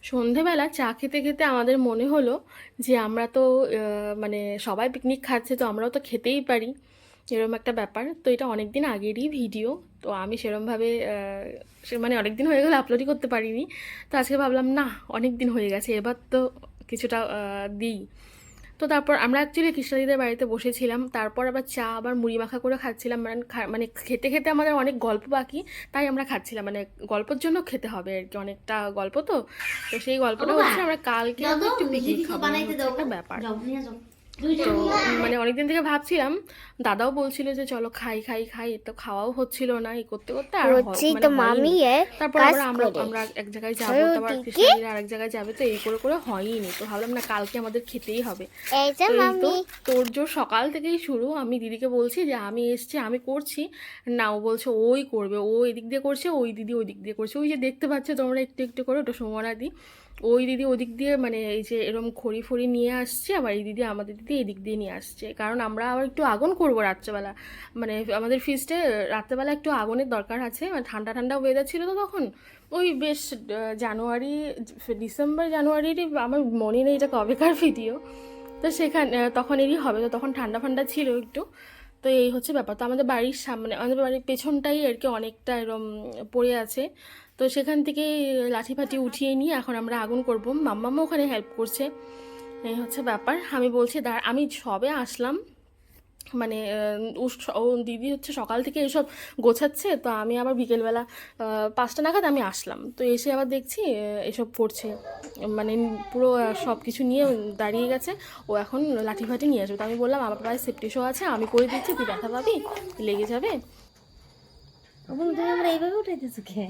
সন্ধেবেলা চা খেতে খেতে আমাদের মনে হলো যে আমরা তো মানে সবাই পিকনিক খাচ্ছে, তো আমরাও তো খেতেই পারি, এরকম একটা ব্যাপার। তো এটা অনেক দিন আগেরই ভিডিও, তো আমি সেরমভাবে মানে অনেক দিন হয়ে গেলে আপলোডই করতে পারিনি। তো আজকে ভাবলাম না, অনেক দিন হয়ে গেছে, এবার তো কিছুটা দিই। তো তারপর আমরা অ্যাকচুয়ালি কৃষ্ণাদিদের বাড়িতে বসেছিলাম, তারপর আবার চা আবার মুড়ি মাখা করে খাচ্ছিলাম, মানে মানে খেতে খেতে আমাদের অনেক গল্প বাকি, তাই আমরা খাচ্ছিলাম, মানে গল্পের জন্য খেতে হবে আর কি, অনেকটা গল্প। তো তো সেই গল্পটা হচ্ছে আমরা কালকে আমরা একটু পিকনিক খাবো, এই হচ্ছে একটা ব্যাপার। তো মানে অনেকদিন থেকে ভাবছিলাম, দাদাও বলছিল যে চলো খাই খাই খাই, তো খাওয়াও হচ্ছিল না, এই করতে করতে আর মানে হয়নি। তারপর আবার আমরা আমরা এক জায়গায় যাবো, তারপর কৃষ্ণাদিরা আরেক জায়গায় যাবে, তো এই করে করে হয়নি। তো ভাবলাম না, কালকে আমাদের খেতেই হবে। তো এই তো তোড়জোড় সকাল থেকেই শুরু। আমি দিদিকে বলছি যে আমি এসছি, আমি করছি না, ও বলছে ওই করবে, ও এদিক দিয়ে করছে, ওই দিদি ওই দিক দিয়ে করছে, ওই যে দেখতে পাচ্ছ তোমরা একটু একটু করে, ওটা সুমনা দি, ওই দিদি ওদিক দিয়ে মানে এই যে এরম খড়ি ফড়ি নিয়ে আসছে, আবার এই দিদি আমাদের দিদি এদিক দিয়ে নিয়ে আসছে, কারণ আমরা আবার একটু আগুন করবো রাত্রেবেলা, মানে আমাদের ফিস্টে রাত্রেবেলা একটু আগুনের দরকার আছে, মানে ঠান্ডা ঠান্ডা ওয়েদার ছিল তো তখন, ওই বেশ জানুয়ারি, ডিসেম্বর জানুয়ারিরই, আমার মনে নেই এটা কবেকার ভিডিও। তো সেখানে তখনেরই হবে, তো তখন ঠান্ডা ঠান্ডা ছিল একটু। তো এই হচ্ছে ব্যাপার। তো আমাদের বাড়ির সামনে, আমাদের বাড়ির পেছনটাই আর কি অনেকটা এরম পড়ে আছে, তো সেখান থেকে লাঠি ফাঠি উঠিয়ে নিয়ে এখন আমরা আগুন করবো, মাম্মামও ওখানে হেল্প করছে, এই হচ্ছে ব্যাপার। আমি বলছি আমি সবে আসলাম, মানে ও দিদি হচ্ছে সকাল থেকে এসব গোছাচ্ছে, তো আমি আবার বিকেলবেলা 5টা নাগাদ আমি আসলাম, তো এসে আবার দেখছি এসব করছে, মানে পুরো সব কিছু নিয়ে দাঁড়িয়ে গেছে। ও এখন লাঠি ফাঠি নিয়ে আসবে, তো আমি বললাম আমার প্রায় সেফটি শো আছে, আমি করে দিচ্ছি, তুই ব্যথা পাবি, লেগে যাবে। তুমি আমরা এইভাবে উঠাইতেছো কে?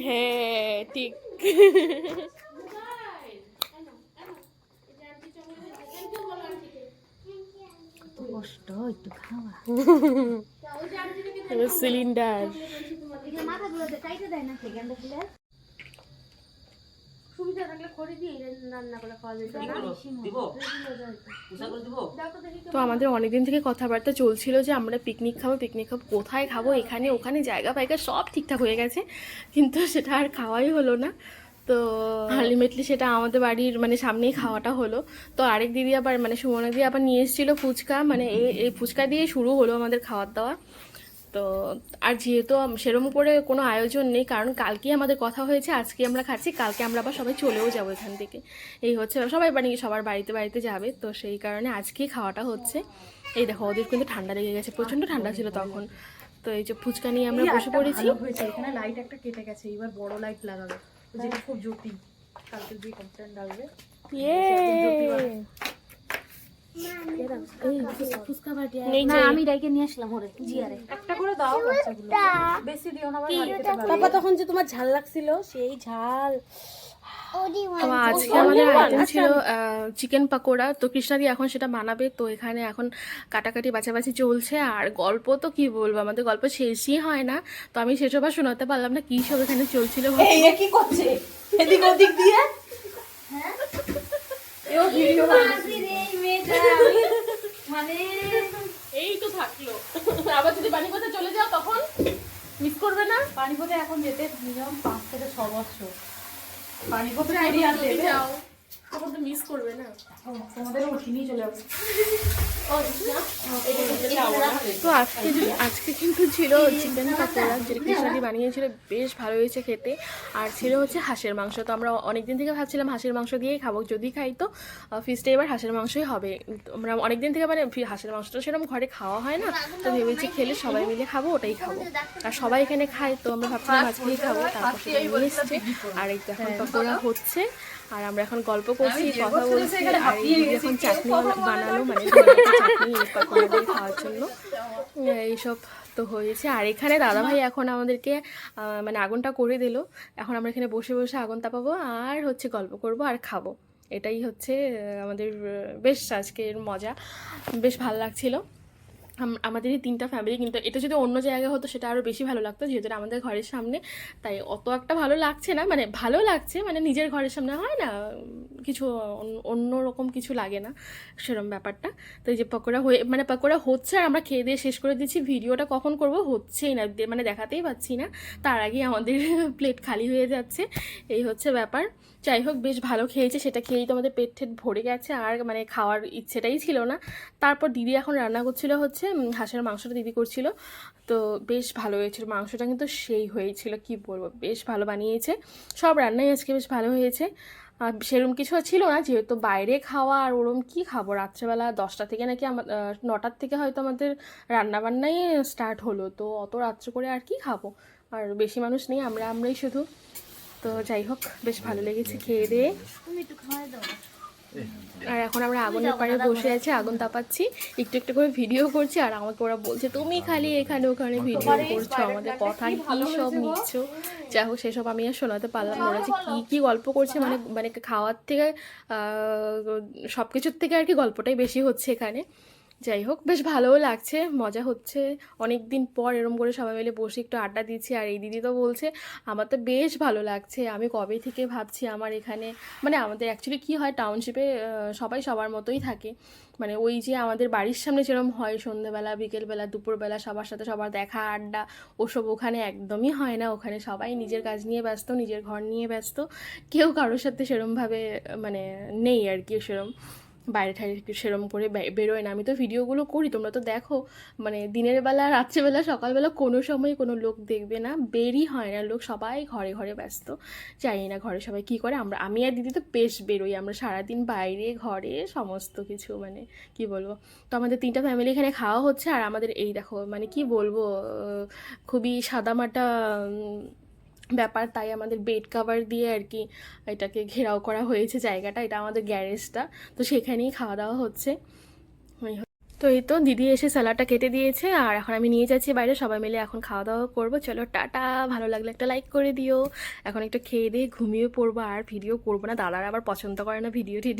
হ্যাঁ ঠিক। কষ্ট একটু খাওয়া সিলিন্ডার। সুবিধা থাকলে করে দিয়ে রান্না করে খাওয়া যেত না। তো আমাদের অনেকদিন থেকে কথাবার্তা চলছিল যে আমরা পিকনিক খাবো, পিকনিক খাবো, কোথায় খাবো, এখানে ওখানে জায়গা ফায়গা সব ঠিকঠাক হয়ে গেছে, কিন্তু সেটা আর খাওয়াই হলো না। তো আলটিমেটলি সেটা আমাদের বাড়ির মানে সামনেই খাওয়াটা হলো। তো আরেক দিদি আবার মানে সুমনা দিদি আবার নিয়ে এসেছিলো ফুচকা, মানে এই ফুচকা দিয়ে শুরু হলো আমাদের খাওয়ার দাওয়া। তো আর যেহেতু সেরম করে কোনো আয়োজন নেই, কারণ কালকেই আমাদের কথা হয়েছে আজকে আমরা খাচ্ছি, কালকে আমরা আবার সবাই চলেও যাবো এখান থেকে, এই হচ্ছে সবাই মানে সবার বাড়িতে বাড়িতে যাবে, তো সেই কারণে আজকেই খাওয়াটা হচ্ছে। এই দেখো ওদের কিন্তু ঠান্ডা লেগে গেছে, প্রচণ্ড ঠান্ডা ছিল তখন। তো এই যে ফুচকা নিয়ে আমরা বসে পড়েছি। এখানে লাইট একটা কেটে গেছে, এবার বড় লাইট লাগাবে, যেটা খুব জ্যোতি, কালকে দিয়ে কমপ্লেন ডালবে। ইয়ে আমি ডাইকে নিয়ে আসলাম ওরে জিয়ারে একটা করে দাও বাচ্চাগুলো, বেশি দিও না, আবার ভারী খেতে পারবে। বাবা তখন যে তোমার ঝাল লাগছিল সেই ঝাল। তো আজকে আমাদের আইটেম ছিল চিকেন পাকোড়া, তো কৃষ্ণাদি এখন সেটা বানাবে, তো এখানে এখন কাটাকাটি বাছাবাছি চলছে, আর গল্প তো কি বলবো, আমাদের গল্প শেষই হয় না, তো আমি সেসব আর শোনাতে পারলাম না, কী সব এখানে চলছিল। এই এ কি করছে এদিক ওদিক দিয়ে, হ্যাঁ এও ভিডিও বানাচ্ছে মানে এই তো থাকলো, আবার যদি বাড়ি কোথায় চলে যাও তখন মিস করবে না? পানিপথে এখন যেতে মিনিমাম 5 থেকে 6 বছর, পানিপথে এরিয়া দেবে যাও তখন তো মিস করবে না। তোমাদের ওখানেই চলে যাবে। তো আজকে কিন্তু ছিল চিকেন পাকোড়া, যেটা কৃষ্ণাদি বানিয়েছিল, বেশ ভালো হয়েছে খেতে। আর ছিল হচ্ছে হাঁসের মাংস, তো আমরা অনেকদিন থেকে ভাবছিলাম হাঁসের মাংস দিয়েই খাবো, যদি খাই তো ফিস্টে এবার হাঁসের মাংসই হবে। আমরা অনেকদিন থেকে মানে হাঁসের মাংসটা সেরকম ঘরে খাওয়া হয় না, তো ভেবেছি খেলে সবাই মিলে খাবো, ওটাই খাবো, আর সবাই এখানে খায়, তো আমরা ভাবছিলাম আজকেই খাবো। তারপর সেটা নিয়ে এসছে, আর এই তো এখন পাকোড়া হচ্ছে, আর আমরা এখন গল্প করছি, কথা বলছি, আর এই এখন চাটনি বানালো, মানে চাটনি পাকোড়া দিয়ে খাওয়ার জন্য এইসব তো হয়েছে। আর এখানে দাদাভাই এখন আমাদেরকে মানে আগুনটা করে দিল, এখন আমরা এখানে বসে বসে আগুন তাপাবো আর হচ্ছে গল্প করব আর খাবো, এটাই হচ্ছে আমাদের বেশ আজকের মজা, বেশ ভালো লাগছিলো। আমাদেরই 3টা ফ্যামিলি, কিন্তু এটা যদি অন্য জায়গায় হতো সেটা আরও বেশি ভালো লাগতো, যেহেতু এটা আমাদের ঘরের সামনে, তাই অত একটা ভালো লাগছে না, মানে ভালো লাগছে, মানে নিজের ঘরের সামনে হয় না কিছু অন্যরকম কিছু লাগে না সেরকম ব্যাপারটা। তো এই যে পকোড়া হয়ে মানে পকোড়া হচ্ছে আর আমরা খেয়ে দিয়ে শেষ করে দিচ্ছি। ভিডিওটা কখন করব হচ্ছেই না, মানে দেখাতেই পাচ্ছি না, তার আগে আমাদের প্লেট খালি হয়ে যাচ্ছে, এই হচ্ছে ব্যাপার। যাই হোক বেশ ভালো খেয়েছে, সেটা খেয়েই তো আমাদের পেট ঠেট ভরে গেছে, আর মানে খাওয়ার ইচ্ছেটাই ছিল না। তারপর দিদি এখন রান্না করছিল হচ্ছে হাঁসের মাংসটা দিদি করছিল, তো বেশ ভালো হয়েছিল মাংসটা, কিন্তু সেই হয়েছিল কি বলবো, বেশ ভালো বানিয়েছে। সব রান্নাই আজকে বেশ ভালো হয়েছে। আর সেরকম কিছু ছিল না, যেহেতু বাইরে খাওয়া আর ওরম কি খাবো, রাত্রেবেলা 10টা থেকে নাকি 9টার থেকে হয়তো আমাদের রান্নাবান্নাই স্টার্ট হলো, তো অত রাত্রে করে আর কি খাবো, আর বেশি মানুষ নেই, আমরাই শুধু। তো যাই হোক বেশ ভালো লেগেছে খেয়ে দিয়ে। তুমি একটু খাওয়াই দাও। আর এখন আমরা আগুনের পাড়ে বসে আছি, আগুন তাপাচ্ছি, একটু একটু করে ভিডিও করছি, আর আমাকে ওরা বলছে তুমি খালি এখানে ওখানে ভিডিও করছো, আমাদের কথা কি সব নিচ্ছ। যাই হোক সেসব আমি আর শোনাতে পারলাম না, ওরা যে কী কী গল্প করছে, মানে মানে খাওয়ার থেকে সব কিছুর থেকে আর কি গল্পটাই বেশি হচ্ছে এখানে। যাই হোক বেশ ভালোও লাগছে, মজা হচ্ছে, অনেক দিন পর এরম করে সবাই মিলে বসে একটু আড্ডা দিচ্ছি। আর এই দিদি তো বলছে আমার তো বেশ ভালো লাগছে, আমি কবে থেকে ভাবছি আমার এখানে, মানে আমাদের অ্যাকচুয়ালি কী হয় টাউনশিপে সবাই সবার মতোই থাকে, মানে ওই যে আমাদের বাড়ির সামনে যেরকম হয় সন্ধ্যেবেলা বিকেলবেলা দুপুরবেলা সবার সাথে সবার দেখা আড্ডা, ওসব ওখানে একদমই হয় না। ওখানে সবাই নিজের কাজ নিয়ে ব্যস্ত, নিজের ঘর নিয়ে ব্যস্ত, কেউ কারোর সাথে সেরমভাবে মানে নেই আর কি, সেরম বাইরে ঠাইরে সেরম করে বেরোয় না। আমি তো ভিডিওগুলো করি, তোমরা তো দেখো, মানে দিনের বেলা রাত্রেবেলা সকালবেলা কোনো সময় কোনো লোক দেখবে না, বেরই হয় না লোক, সবাই ঘরে ঘরে ব্যস্ত। জানি না ঘরে সবাই কী করে, আমি আর দিদি তো বেশ বেরোই, আমরা সারাদিন বাইরে ঘরে সমস্ত কিছু, মানে কি বলবো। তো আমাদের 3টা ফ্যামিলি এখানে খাওয়া হচ্ছে, আর আমাদের এই দেখো মানে কি বলবো, খুবই সাদামাটা ব্যাপার, তাই আমাদের বেড কাভার দিয়ে আর কি এটাকে ঘেরাও করা হয়েছে জায়গাটা, এটা আমাদের গ্যারেজটা, তো সেখানেই খাওয়া দাওয়া হচ্ছে। তো এই তো দিদি এসে স্যালাডটা কেটে দিয়েছে, আর এখন আমি নিয়ে যাচ্ছি বাইরে, সবাই মিলে এখন খাওয়া দাওয়া করবো। চলো টাটা, ভালো লাগলে একটা লাইক করে দিও। এখন একটু খেয়ে দিয়ে ঘুমিয়ে পড়বো, আর ভিডিও করবো না, দাদারা আবার পছন্দ করে না ভিডিও টিডিও।